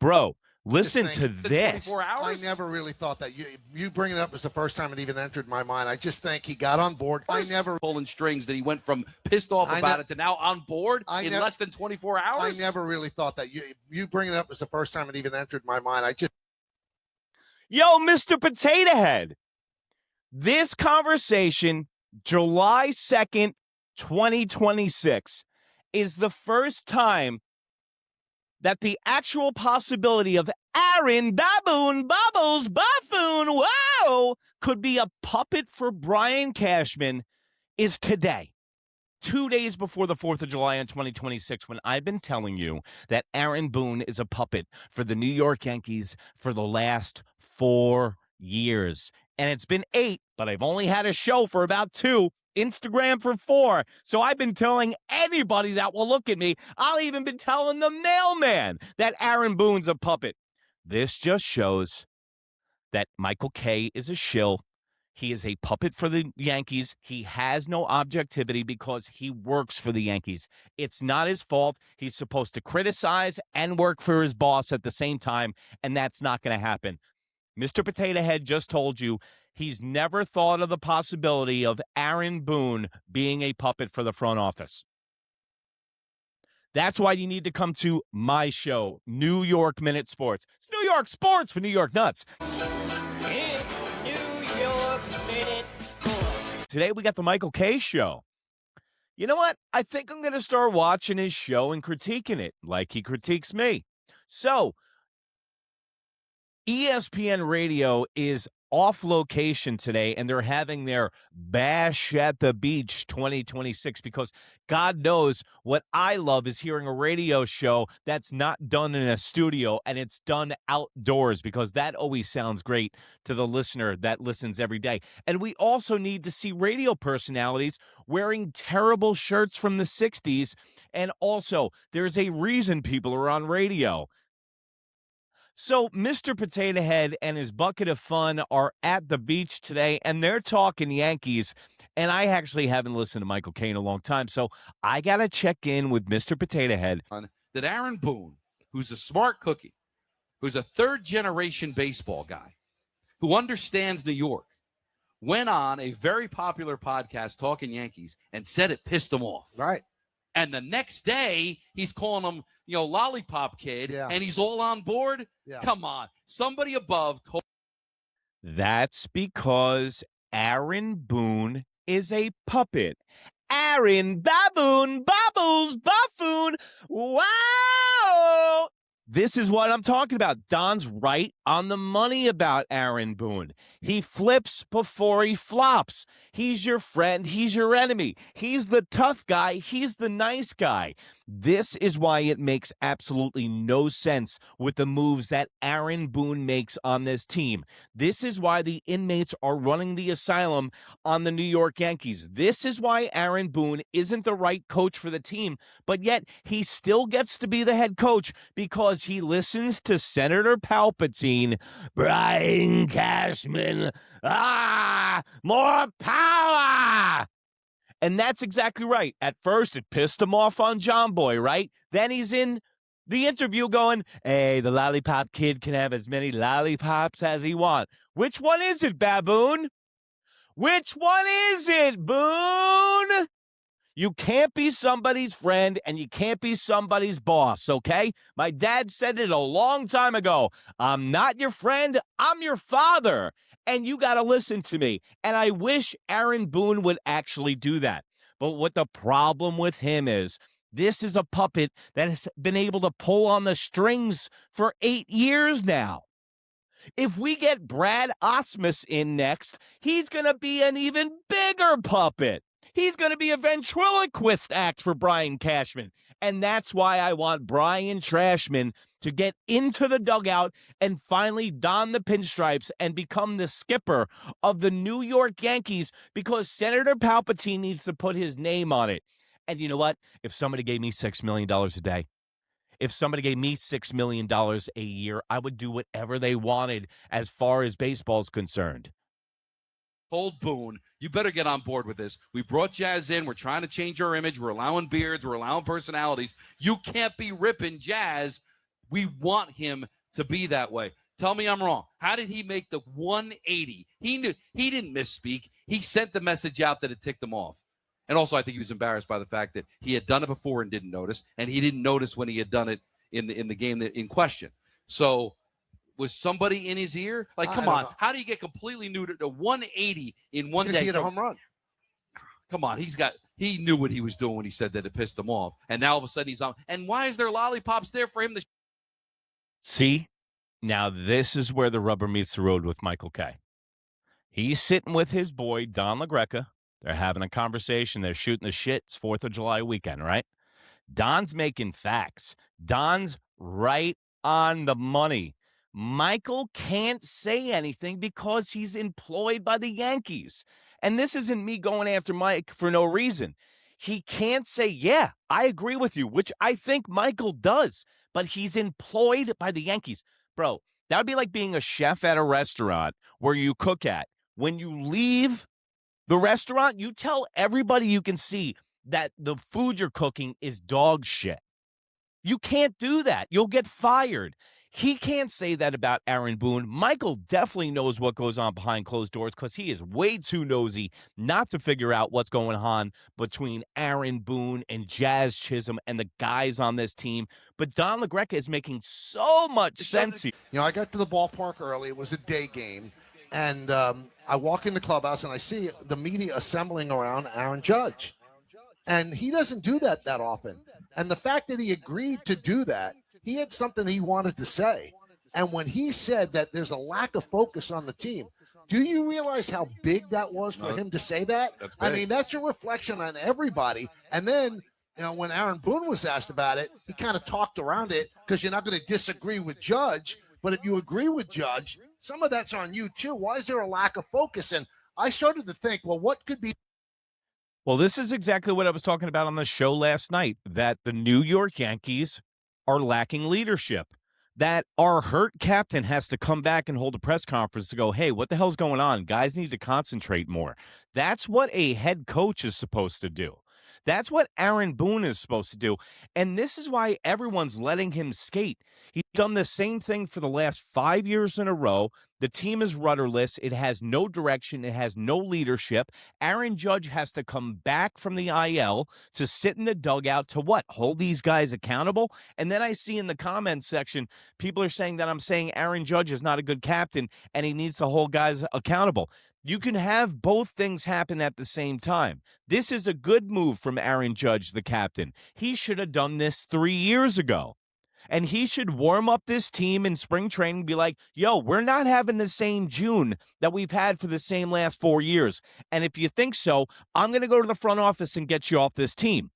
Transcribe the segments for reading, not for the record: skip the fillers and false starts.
Bro, listen to this. 24 hours? I never really thought that. You bringing it up was the first time it even entered my mind. I just think he got on board. I never pulling strings that he went from pissed off about it to now on board in less than 24 hours? I never really thought that. You bringing it up was the first time it even entered my mind. Yo, Mr. Potato Head. This conversation, July 2nd, 2026, is the first time that the actual possibility of Aaron Baboon, Bubbles, Buffoon, wow, could be a puppet for Brian Cashman is today. 2 days before the 4th of July in 2026, when I've been telling you that Aaron Boone is a puppet for the New York Yankees for the last 4 years. And it's been 8, but I've only had a show for about 2. Instagram for 4. So I've been telling anybody that will look at me. I'll even been telling the mailman that Aaron Boone's a puppet. This just shows that Michael Kay is a shill. He is a puppet for the Yankees. He has no objectivity because he works for the Yankees. It's not his fault. He's supposed to criticize and work for his boss at the same time, and that's not going to happen. Mr. Potato Head just told you he's never thought of the possibility of Aaron Boone being a puppet for the front office. That's why you need to come to my show, New York Minute Sports. It's New York Sports for New York Nuts. It's New York Minute Sports. Today we got the Michael Kay Show. You know what? I think I'm going to start watching his show and critiquing it like he critiques me. So, ESPN Radio is off location today, and they're having their Bash at the Beach 2026 because God knows what I love is hearing a radio show that's not done in a studio and it's done outdoors because that always sounds great to the listener that listens every day. And we also need to see radio personalities wearing terrible shirts from the 60s. And also, there's a reason people are on radio. So Mr. Potato Head and his bucket of fun are at the beach today, and they're talking Yankees. And I actually haven't listened to Michael Kay in a long time, so I got to check in with Mr. Potato Head. That Aaron Boone, who's a smart cookie, who's a third-generation baseball guy, who understands New York, went on a very popular podcast talking Yankees and said it pissed him off. Right. And the next day, he's calling him, lollipop kid, and he's all on board? Yeah. Come on. Somebody above told. That's because Aaron Boone is a puppet. Aaron Baboon, Bubbles, Buffoon, wow! This is what I'm talking about. Don's right on the money about Aaron Boone. He flips before he flops. He's your friend. He's your enemy. He's the tough guy. He's the nice guy. This is why it makes absolutely no sense with the moves that Aaron Boone makes on this team. This is why the inmates are running the asylum on the New York Yankees. This is why Aaron Boone isn't the right coach for the team, but yet he still gets to be the head coach because he listens to Senator Palpatine, Brian Cashman, more power. And that's exactly right. At first, it pissed him off on John Boy, right? Then he's in the interview going, hey, the lollipop kid can have as many lollipops as he wants. Which one is it, Baboon? Which one is it, Boone? You can't be somebody's friend and you can't be somebody's boss, okay? My dad said it a long time ago. I'm not your friend, I'm your father. And you got to listen to me. And I wish Aaron Boone would actually do that. But what the problem with him is, this is a puppet that has been able to pull on the strings for 8 years now. If we get Brad Osmus in next, he's going to be an even bigger puppet. He's going to be a ventriloquist act for Brian Cashman. And that's why I want Brian Trashman to get into the dugout and finally don the pinstripes and become the skipper of the New York Yankees, because Senator Palpatine needs to put his name on it. And you know what? If somebody gave me $6 million a day, if somebody gave me $6 million a year, I would do whatever they wanted as far as baseball's concerned. Told Boone, you better get on board with this. We brought Jazz in. We're trying to change our image. We're allowing beards. We're allowing personalities. You can't be ripping Jazz We want him to be that way. Tell me I'm wrong. How did he make the 180? He didn't misspeak. He sent the message out that it ticked him off. And also, I think he was embarrassed by the fact that he had done it before and didn't notice, and he didn't notice when he had done it in the game in question. So, was somebody in his ear? Like, come on, how do you get completely new to 180 in one day? He hit a home run. Come on, he knew what he was doing when he said that it pissed him off, and now all of a sudden he's on. And why is there lollipops there for him to? See, now this is where the rubber meets the road with Michael Kay. He's sitting with his boy, Don LaGreca. They're having a conversation. They're shooting the shit. It's 4th of July weekend, right? Don's making facts. Don's right on the money. Michael can't say anything because he's employed by the Yankees. And this isn't me going after Mike for no reason. He can't say, yeah, I agree with you, which I think Michael does, but he's employed by the Yankees. Bro, that would be like being a chef at a restaurant where you cook at. When you leave the restaurant, you tell everybody you can see that the food you're cooking is dog shit. You can't do that. You'll get fired. He can't say that about Aaron Boone. Michael definitely knows what goes on behind closed doors because he is way too nosy not to figure out what's going on between Aaron Boone and Jazz Chisholm and the guys on this team. But Don LaGreca is making so much sense. I got to the ballpark early. It was a day game. And I walk in the clubhouse, and I see the media assembling around Aaron Judge. And he doesn't do that often. And the fact that he agreed to do that, he had something he wanted to say. And when he said that there's a lack of focus on the team, do you realize how big that was for him to say that? That's big. I mean, that's a reflection on everybody. And then, when Aaron Boone was asked about it, he kind of talked around it because you're not going to disagree with Judge. But if you agree with Judge, some of that's on you too. Why is there a lack of focus? And I started to think, well, what could be? Well, this is exactly what I was talking about on the show last night, that the New York Yankees are lacking leadership, that our hurt captain has to come back and hold a press conference to go, hey, what the hell's going on? Guys need to concentrate more. That's what a head coach is supposed to do. That's what Aaron Boone is supposed to do. And this is why everyone's letting him skate. He's done the same thing for the last 5 years in a row. The team is rudderless. It has no direction. It has no leadership. Aaron Judge has to come back from the IL to sit in the dugout to what? Hold these guys accountable? And then I see in the comments section, people are saying that I'm saying Aaron Judge is not a good captain and he needs to hold guys accountable. You can have both things happen at the same time. This is a good move from Aaron Judge, the captain. He should have done this 3 years ago. And he should warm up this team in spring training and be like, yo, we're not having the same June that we've had for the same last 4 years. And if you think so, I'm going to go to the front office and get you off this team.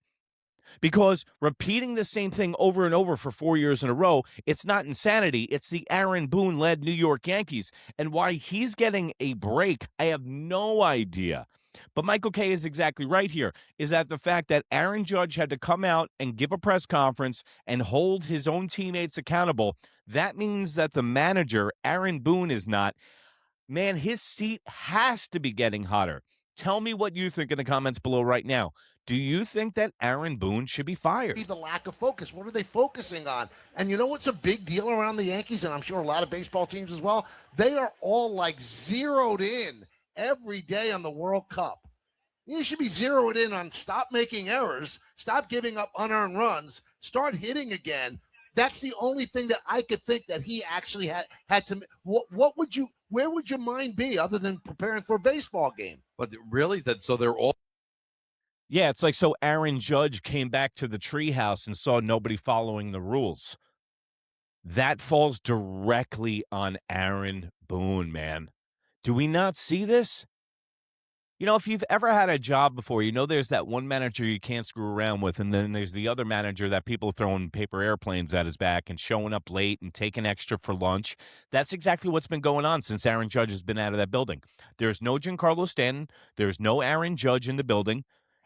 Because repeating the same thing over and over for 4 years in a row, it's not insanity. It's the Aaron Boone-led New York Yankees. And why he's getting a break, I have no idea. But Michael Kay is exactly right here, is that the fact that Aaron Judge had to come out and give a press conference and hold his own teammates accountable, that means that the manager, Aaron Boone, is not. Man, his seat has to be getting hotter. Tell me what you think in the comments below right now. Do you think that Aaron Boone should be fired? The lack of focus. What are they focusing on? And you know what's a big deal around the Yankees, and I'm sure a lot of baseball teams as well? They are all like zeroed in every day on the World Cup. You should be zeroed in on stop making errors, stop giving up unearned runs, start hitting again. That's the only thing that I could think that he actually had to. Where would your mind be other than preparing for a baseball game? But really, so they're all. Yeah, it's like so Aaron Judge came back to the treehouse and saw nobody following the rules. That falls directly on Aaron Boone, man. Do we not see this? If you've ever had a job before, there's that one manager you can't screw around with, and then there's the other manager that people are throwing paper airplanes at his back and showing up late and taking extra for lunch. That's exactly what's been going on since Aaron Judge has been out of that building. There's no Giancarlo Stanton. There's no Aaron Judge in the building.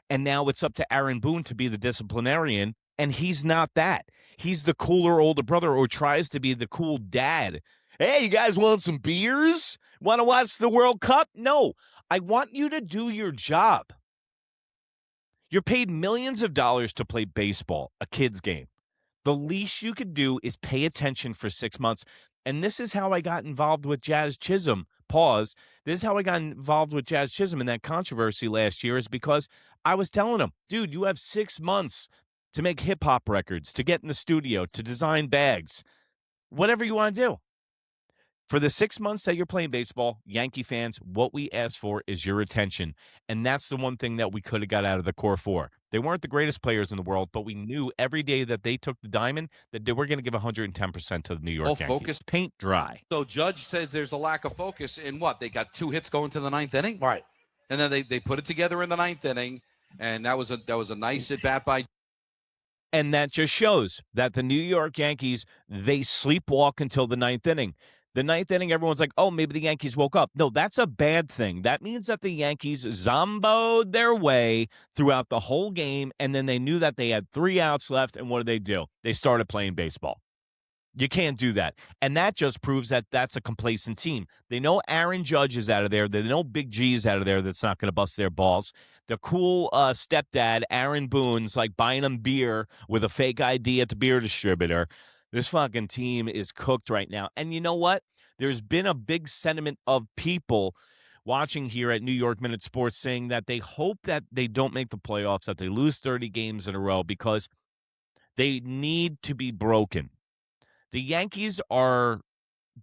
And now it's up to Aaron Boone to be the disciplinarian, and he's not that. He's the cooler older brother, or tries to be the cool dad. Hey, you guys want some beers? Want to watch the World Cup? No, I want you to do your job. You're paid millions of dollars to play baseball, a kid's game. The least you could do is pay attention for 6 months. And this is how I got involved with Jazz Chisholm. Pause. This is how I got involved with Jazz Chisholm in that controversy last year, is because I was telling him, dude, you have 6 months to make hip-hop records, to get in the studio, to design bags, whatever you want to do. For the 6 months that you're playing baseball, Yankee fans, what we ask for is your attention. And that's the one thing that we could have got out of the core four. They weren't the greatest players in the world, but we knew every day that they took the diamond that they were going to give 110% to the New York Yankees. Focus. Paint dry. So Judge says there's a lack of focus in what? They got 2 hits going to the 9th inning? Right. And then they put it together in the 9th inning, and that was a nice at-bat by. And that just shows that the New York Yankees, they sleepwalk until the 9th inning. The 9th inning, everyone's like, oh, maybe the Yankees woke up. No, that's a bad thing. That means that the Yankees zomboed their way throughout the whole game, and then they knew that they had 3 outs left, and what do? They started playing baseball. You can't do that. And that just proves that that's a complacent team. They know Aaron Judge is out of there. They know Big G is out of there that's not going to bust their balls. The cool stepdad, Aaron Boone's like buying them beer with a fake ID at the beer distributor. This fucking team is cooked right now. And you know what? There's been a big sentiment of people watching here at New York Minute Sports saying that they hope that they don't make the playoffs, that they lose 30 games in a row because they need to be broken. The Yankees are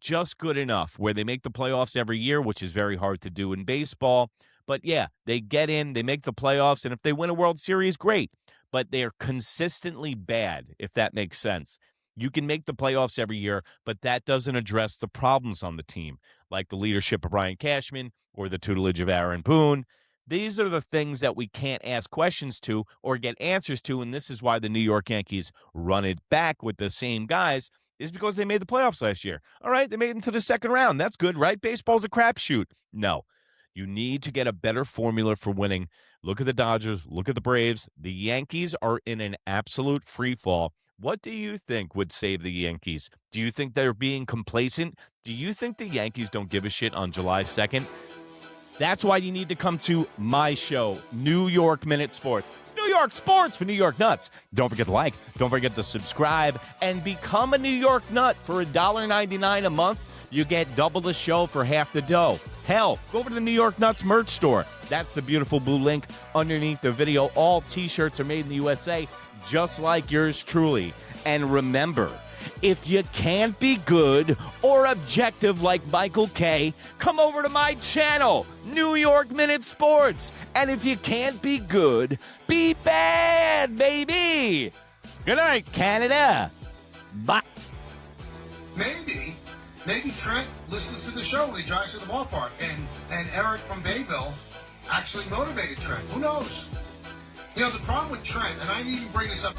just good enough where they make the playoffs every year, which is very hard to do in baseball. But yeah, they get in, they make the playoffs, and if they win a World Series, great. But they're consistently bad, if that makes sense. You can make the playoffs every year, but that doesn't address the problems on the team, like the leadership of Brian Cashman or the tutelage of Aaron Boone. These are the things that we can't ask questions to or get answers to, and this is why the New York Yankees run it back with the same guys, is because they made the playoffs last year. All right, they made it into the second round. That's good, right? Baseball's a crapshoot. No, you need to get a better formula for winning. Look at the Dodgers. Look at the Braves. The Yankees are in an absolute free fall. What do you think would save the Yankees? Do you think they're being complacent? Do you think the Yankees don't give a shit on July 2nd? That's why you need to come to my show, New York Minute Sports. It's New York Sports for New York Nuts. Don't forget to like, don't forget to subscribe, and become a New York Nut for $1.99 a month. You get double the show for half the dough. Hell, go over to the New York Nuts merch store. That's the beautiful blue link underneath the video. All T-shirts are made in the USA, just like yours truly. And remember, if you can't be good or objective like Michael Kay, come over to my channel, New York Minute Sports. And if you can't be good, be bad, baby. Good night, Canada. Bye. Maybe Trent listens to the show when he drives to the ballpark, and Eric from Bayville actually motivated Trent. Who knows? You know, the problem with Trent, and I didn't even bring this up.